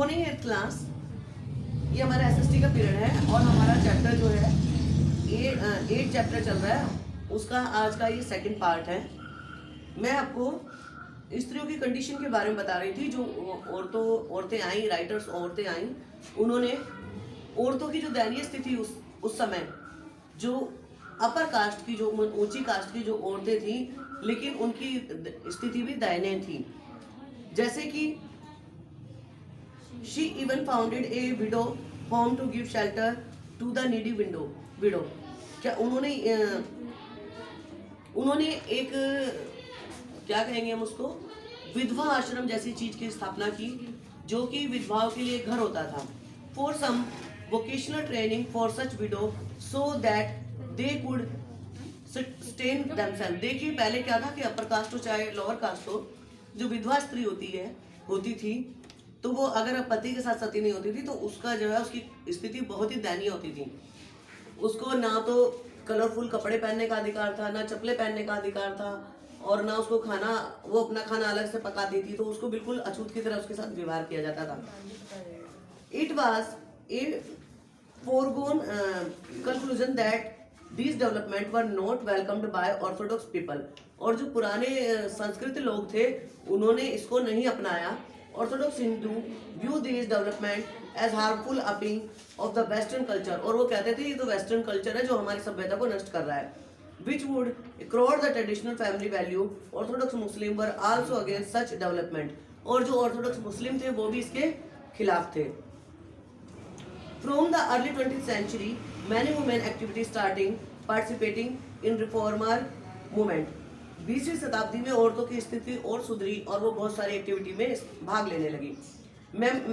Morning 8th class, ये हमारा SST का पीरियड है और हमारा चैप्टर जो है 8 चैप्टर चल रहा है, उसका आज का ये सेकंड पार्ट है। मैं आपको स्त्रियों की कंडीशन के बारे में बता रही थी। जो औरतें आई, राइटर्स औरतें आई, उन्होंने औरतों की जो दयनीय स्थिति उस समय, जो अपर कास्ट की, जो ऊंची कास्ट की जो औरतें थी, लेकिन उनकी स्थिति भी दयनीय थी। जैसे कि she even founded a widow home to give shelter to the needy widow. क्या उन्होंने एक, क्या कहेंगे हम उसको, विधवा आश्रम जैसी चीज की स्थापना की, जो कि विधवाओं के लिए घर होता था। For some vocational training for such widow so that they could sustain themselves. देखिए पहले क्या था कि अपर कास्ट हो चाहे लोअर कास्ट हो, जो विधवा स्त्री होती थी, तो वो अगर पति के साथ सती नहीं होती थी तो उसका जो है, उसकी स्थिति बहुत ही दयनीय होती थी। उसको ना तो कलरफुल कपड़े पहनने का अधिकार था, ना चप्पलें पहनने का अधिकार था, और ना उसको खाना, वो अपना खाना अलग से पकाती थी, तो उसको बिल्कुल अछूत की तरह उसके साथ व्यवहार किया जाता था। It was a foregone conclusion that these development were not welcomed by orthodox people। और जो पुराने संस्कृत लोग थे, उन्होंने इसको नहीं अपनाया। Orthodox Hindu view this development as harmful aping of the western culture. और वो कहते थे ये तो वेस्टर्न कल्चर है जो हमारी सभ्यता को नष्ट कर रहा है। Which would crowd the traditional family value. Orthodox Muslim were also against such development. और जो ऑर्थोडॉक्स मुस्लिम थे वो भी इसके खिलाफ थे। From the early 20th century, many women activities participating in reformer movement। 20वीं शताब्दी में औरतों की स्थिति और सुधरी और वो बहुत सारी एक्टिविटी में भाग लेने लगी।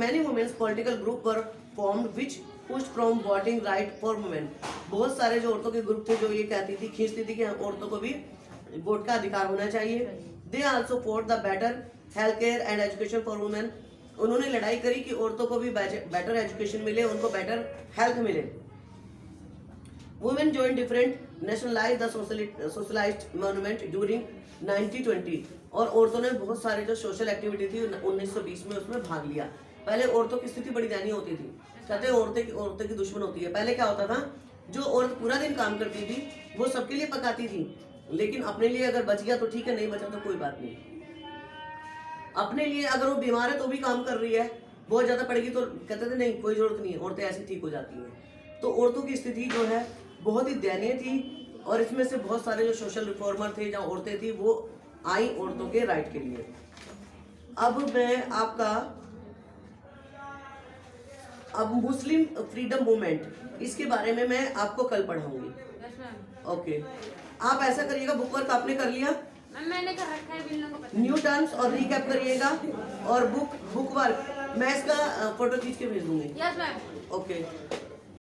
Many women's political group were formed which pushed from voting right for women। बहुत सारे जो औरतों के ग्रुप थे जो ये खींचती थी कि औरतों को भी वोट का अधिकार होना चाहिए। They also fought the better healthcare and education for women। उन्होंने लड़ाई करी कि औरतों को भी बेटर एजुकेशन मिले, उनको बेटर हेल्थ मिले। Women join different nationalise the socialised movement during 1920। और औरतों ने बहुत सारे जो सोशल एक्टिविटी थी 1920 में उसमें भाग लिया। पहले औरतों की स्थिति बड़ी दयनीय होती थी, कहते हैं औरतें की दुश्मन होती है। पहले क्या होता था, जो औरत पूरा दिन काम करती थी वो सबके लिए पकाती थी, लेकिन अपने लिए अगर बच गया तो ठीक है, नहीं बचा तो कोई बात नहीं। अपने लिए अगर वो बीमार है तो भी काम कर रही है, बहुत ज्यादा पड़ेगी तो कहते थे नहीं कोई जरूरत नहीं है, औरतें ऐसी ठीक हो जाती हैं। तो औरतों की स्थिति जो है बहुत ही दयनीय थी। और इसमें से बहुत सारे जो सोशल रिफॉर्मर थे, जहाँ औरतें थी, वो आई औरतों के राइट के लिए। अब मुस्लिम फ्रीडम मूवमेंट, इसके बारे में मैं आपको कल पढ़ाऊंगी। ओके, आप ऐसा करिएगा, बुक वर्क आपने कर लिया? मैंने कर रखा है, बिल्लों को पता न्यू टर्म्स और रीकैप करिएगा, और बुक वर्क मैं इसका फोटो खींच के भेज दूंगी। Yes ma'am. ओके।